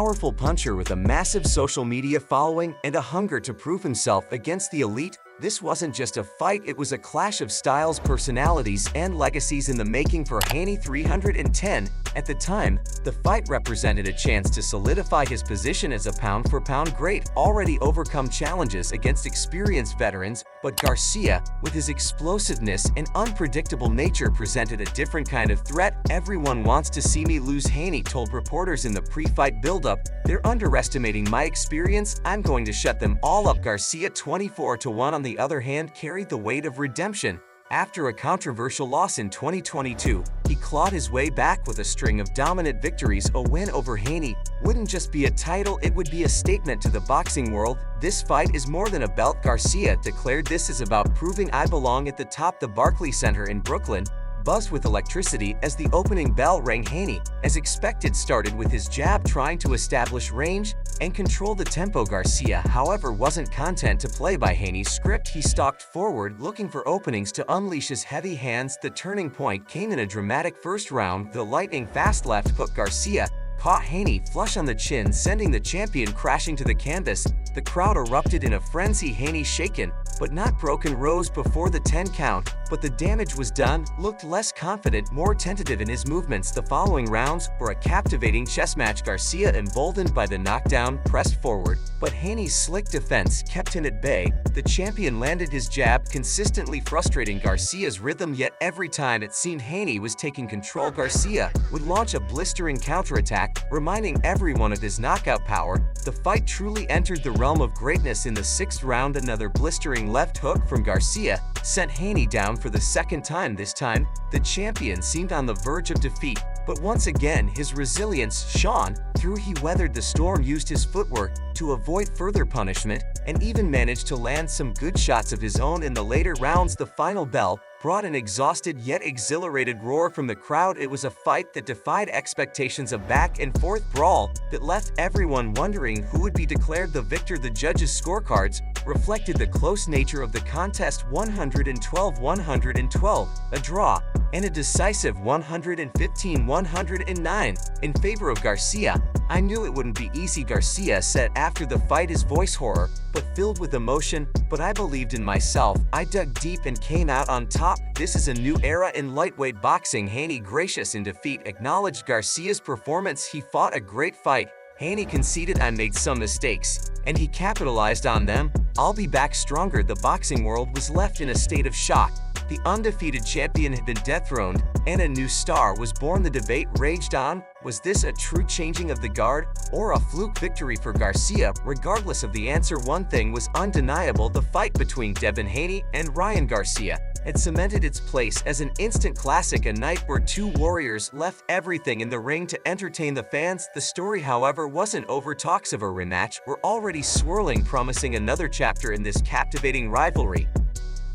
powerful puncher with a massive social media following and a hunger to prove himself against the elite. This wasn't just a fight, it was a clash of styles, personalities, and legacies in the making for Haney 310. At the time, the fight represented a chance to solidify his position as a pound-for-pound great, already overcome challenges against experienced veterans, but Garcia, with his explosiveness and unpredictable nature, presented a different kind of threat. "Everyone wants to see me lose," Haney told reporters in the pre-fight build-up. "They're underestimating my experience. I'm going to shut them all up." Garcia, 24-1 on the other hand, carried the weight of redemption. After a controversial loss in 2022, he clawed his way back with a string of dominant victories. A win over Haney wouldn't just be a title, it would be a statement to the boxing world. "This fight is more than a belt," Garcia declared. "This is about proving I belong at the top." The Barclays Center in Brooklyn buzzed with electricity as the opening bell rang. Haney, as expected, started with his jab, trying to establish range and control the tempo. Garcia, however, wasn't content to play by Haney's script. He stalked forward, looking for openings to unleash his heavy hands. The turning point came in a dramatic first round. The lightning-fast left hook Garcia caught Haney flush on the chin, sending the champion crashing to the canvas. The crowd erupted in a frenzy. Haney, shaken but not broken, rose before the 10 count, but the damage was done. Looked less confident, more tentative in his movements. The following rounds were a captivating chess match. Garcia, emboldened by the knockdown, pressed forward, but Haney's slick defense kept him at bay. The champion landed his jab, consistently frustrating Garcia's rhythm, yet every time it seemed Haney was taking control, Garcia would launch a blistering counterattack, reminding everyone of his knockout power. The fight truly entered the realm of greatness. In the 6th round, another blistering left hook from Garcia sent Haney down for the second time. This time, the champion seemed on the verge of defeat, but once again his resilience shone through. He weathered the storm, used his footwork to avoid further punishment, and even managed to land some good shots of his own in the later rounds. The final bell brought an exhausted yet exhilarated roar from the crowd. It was a fight that defied expectations, a back-and-forth brawl that left everyone wondering who would be declared the victor. The judges' scorecards reflected the close nature of the contest: 112-112, a draw, and a decisive 115-109 in favor of Garcia. "I knew it wouldn't be easy," Garcia said after the fight, his voice hoarse but filled with emotion. "But I believed in myself. I dug deep and came out on top. This is a new era in lightweight boxing." Haney, gracious in defeat, acknowledged Garcia's performance. "He fought a great fight." Haney conceded, "I made some mistakes, and he capitalized on them. I'll be back stronger." The boxing world was left in a state of shock. The undefeated champion had been dethroned, and a new star was born. The debate raged on. Was this a true changing of the guard, or a fluke victory for Garcia? Regardless of the answer, one thing was undeniable: the fight between Devin Haney and Ryan Garcia had cemented its place as an instant classic, a night where two warriors left everything in the ring to entertain the fans. The story, however, wasn't over. Talks of a rematch were already swirling, promising another chapter in this captivating rivalry.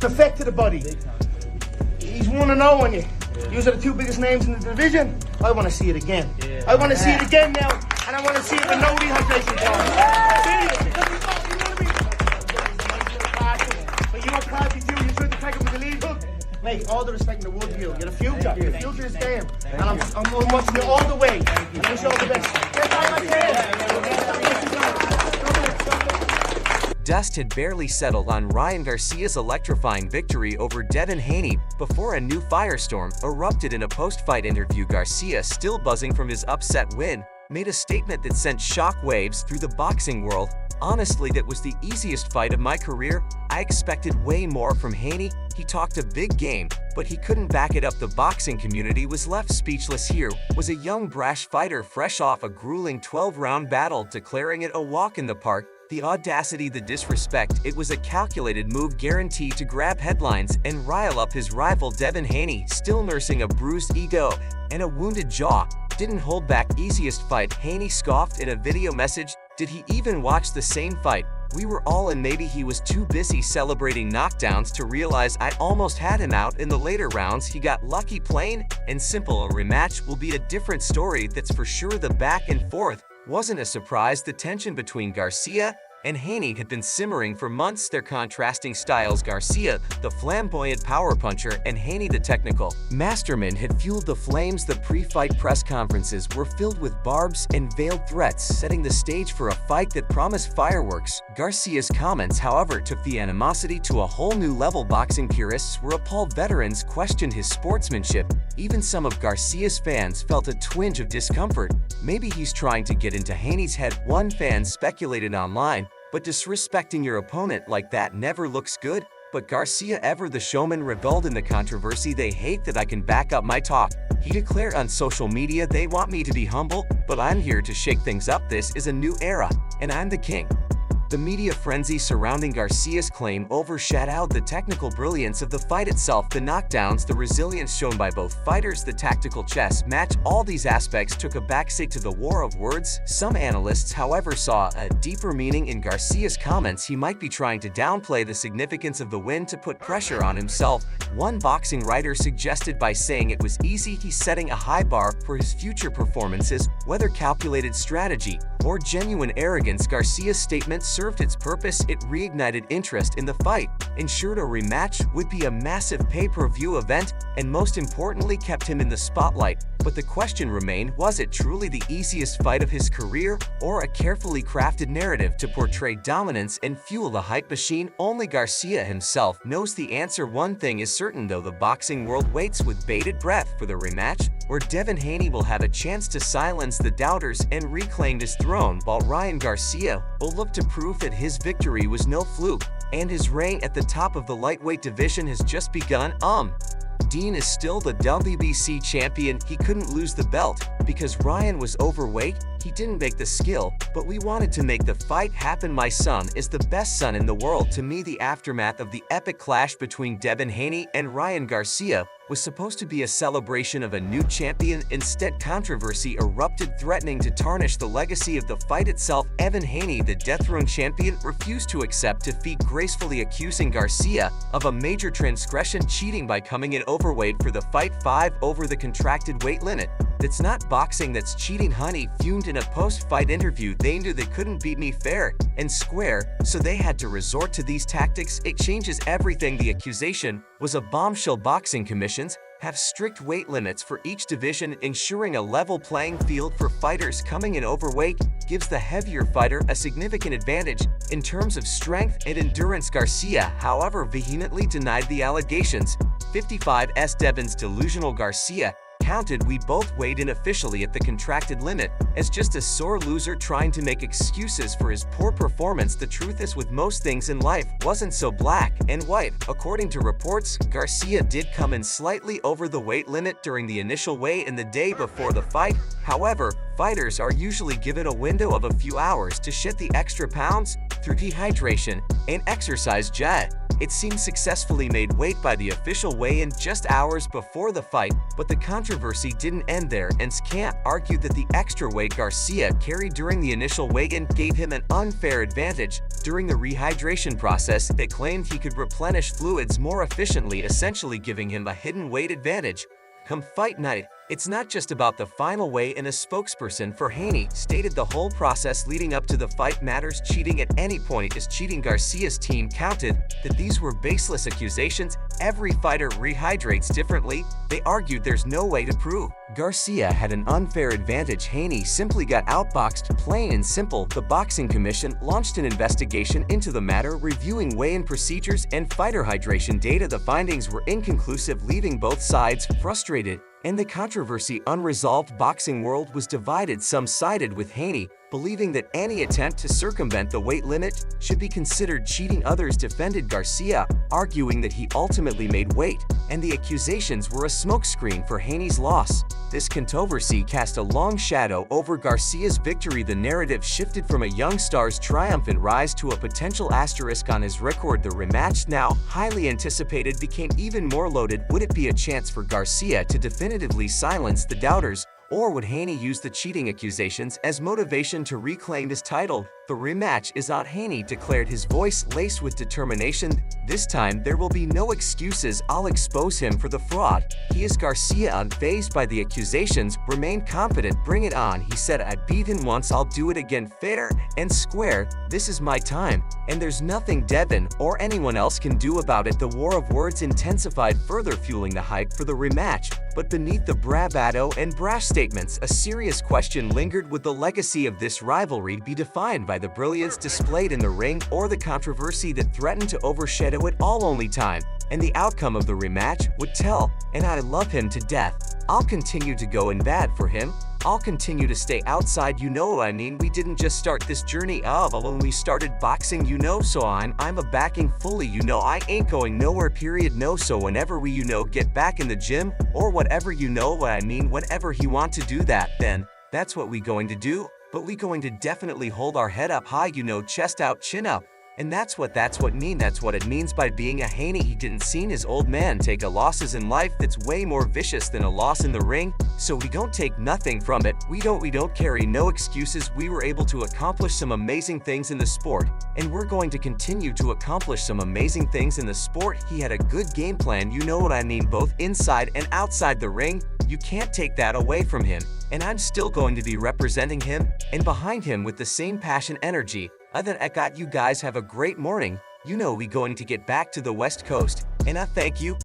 Effect to the body. He's 1-0 on you. These are the two biggest names in the division. I want to see it again. I want to see it again now, and I want to see it with no dehydration problems. Seriously. But you are classy too. You should take it with the lead hook. Mate, all the respect in the world to you. You're the future. The future is game. And I'm watching you all the way. And I wish you all the best. Get back my Dust had barely settled on Ryan Garcia's electrifying victory over Devin Haney before a new firestorm erupted. In a post-fight interview, Garcia, still buzzing from his upset win, made a statement that sent shockwaves through the boxing world. "Honestly, that was the easiest fight of my career. I expected way more from Haney. He talked a big game, but he couldn't back it up." The boxing community was left speechless. Here was a young, brash fighter fresh off a grueling 12-round battle, declaring it a walk in the park. The audacity, the disrespect, it was a calculated move guaranteed to grab headlines and rile up his rival. Devin Haney, still nursing a bruised ego and a wounded jaw, didn't hold back. "Easiest fight," Haney scoffed in a video message. Did he even watch the same fight? "We were all in. Maybe he was too busy celebrating knockdowns to realize I almost had him out in the later rounds. He got lucky." Plain and simple. A rematch will be a different story, that's for sure. The back and forth wasn't a surprise. The tension between Garcia and Haney had been simmering for months. Their contrasting styles, Garcia, the flamboyant power puncher, and Haney, the technical masterman, had fueled the flames. The pre-fight press conferences were filled with barbs and veiled threats, setting the stage for a fight that promised fireworks. Garcia's comments, however, took the animosity to a whole new level. Boxing purists were appalled. Veterans questioned his sportsmanship. Even some of Garcia's fans felt a twinge of discomfort. Maybe he's trying to get into Haney's head, one fan speculated online. But disrespecting your opponent like that never looks good. But Garcia, ever the showman, rebelled in the controversy. They hate that I can back up my talk. He declared on social media, they want me to be humble, but I'm here to shake things up. This is a new era, and I'm the king. The media frenzy surrounding Garcia's claim overshadowed the technical brilliance of the fight itself. The knockdowns, the resilience shown by both fighters, the tactical chess match, all these aspects took a backseat to the war of words. Some analysts, however, saw a deeper meaning in Garcia's comments. He might be trying to downplay the significance of the win to put pressure on himself. One boxing writer suggested by saying it was easy, he's setting a high bar for his future performances. Whether calculated strategy or genuine arrogance, Garcia's statement served its purpose. It reignited interest in the fight, ensured a rematch would be a massive pay-per-view event, and most importantly, kept him in the spotlight. But the question remained, was it truly the easiest fight of his career, or a carefully crafted narrative to portray dominance and fuel the hype machine? Only Garcia himself knows the answer. One thing is certain though, the boxing world waits with bated breath for the rematch, where Devin Haney will have a chance to silence the doubters and reclaim his throne, while Ryan Garcia will look to prove that his victory was no fluke, and his reign at the top of the lightweight division has just begun. Dean is still the WBC champion. He couldn't lose the belt because Ryan was overweight. He didn't make the skill, but we wanted to make the fight happen. My son is the best son in the world. To me, the aftermath of the epic clash between Devin Haney and Ryan Garcia was supposed to be a celebration of a new champion. Instead, controversy erupted, threatening to tarnish the legacy of the fight itself. Devin Haney, the dethroned champion, refused to accept defeat, gracefully accusing Garcia of a major transgression, cheating by coming in overweight for the fight, 5 over the contracted weight limit. That's not boxing, that's cheating. Haney fumed in a post-fight interview. They knew they couldn't beat me fair and square, so they had to resort to these tactics. It changes everything. The accusation was a bombshell. Boxing commissions have strict weight limits for each division, ensuring a level playing field for fighters. Coming in overweight gives the heavier fighter a significant advantage in terms of strength and endurance. Garcia, however, vehemently denied the allegations. 55's Devin's delusional. Garcia counted, we both weighed in officially at the contracted limit, as just a sore loser trying to make excuses for his poor performance. The truth is, with most things in life, wasn't so black and white. According to reports, Garcia did come in slightly over the weight limit during the initial weigh-in the day before the fight. However, fighters are usually given a window of a few hours to shed the extra pounds through dehydration and exercise. It seemed successfully made weight by the official weigh-in just hours before the fight, but the controversy didn't end there, and Camp argued that the extra weight Garcia carried during the initial weigh-in gave him an unfair advantage. During the rehydration process, they claimed he could replenish fluids more efficiently, essentially giving him a hidden weight advantage. Come fight night, it's not just about the final weigh-in. A spokesperson for Haney stated the whole process leading up to the fight matters. Cheating at any point is cheating. Garcia's team counted that these were baseless accusations. Every fighter rehydrates differently. They argued there's no way to prove Garcia had an unfair advantage. Haney simply got outboxed, plain and simple. The Boxing Commission launched an investigation into the matter, reviewing weigh-in procedures and fighter hydration data. The findings were inconclusive, leaving both sides frustrated, and the controversy unresolved. Boxing world was divided. Some sided with Haney, believing that any attempt to circumvent the weight limit should be considered cheating. Others defended Garcia, arguing that he ultimately made weight, and the accusations were a smokescreen for Haney's loss. This controversy cast a long shadow over Garcia's victory. The narrative shifted from a young star's triumphant rise to a potential asterisk on his record. The rematch, now highly anticipated, became even more loaded. Would it be a chance for Garcia to definitively silence the doubters, or would Haney use the cheating accusations as motivation to reclaim his title? The rematch is on. Haney declared, his voice laced with determination. This time, there will be no excuses. I'll expose him for the fraud. He is Garcia, unfazed by the accusations. Remain confident, bring it on. He said, I beat him once, I'll do it again, fair and square. This is my time, and there's nothing Devin or anyone else can do about it. The war of words intensified, further fueling the hype for the rematch. But beneath the bravado and brash statements, a serious question lingered. Would the legacy of this rivalry be defined by the brilliance displayed in the ring, or the controversy that threatened to overshadow it all? Only time and the outcome of the rematch would tell. And I love him to death. I'll continue to go in bad for him. I'll continue to stay outside, you know what I mean. We didn't just start this journey when we started boxing, you know, so I'm a backing fully, you know. I ain't going nowhere, period, no. So whenever we, you know, get back in the gym or whatever, you know what I mean, whenever he want to do that, then that's what we going to do. But we going to definitely hold our head up high, you know, chest out, chin up. And that's what it means by being a Haney. He didn't seen his old man take a losses in life that's way more vicious than a loss in the ring. So we don't take nothing from it. We don't carry no excuses. We were able to accomplish some amazing things in the sport, and we're going to continue to accomplish some amazing things in the sport. He had a good game plan, you know what I mean, both inside and outside the ring. You can't take that away from him, and I'm still going to be representing him and behind him with the same passion, energy. Other than that, you guys have a great morning. You know we going to get back to the West Coast, and I thank you.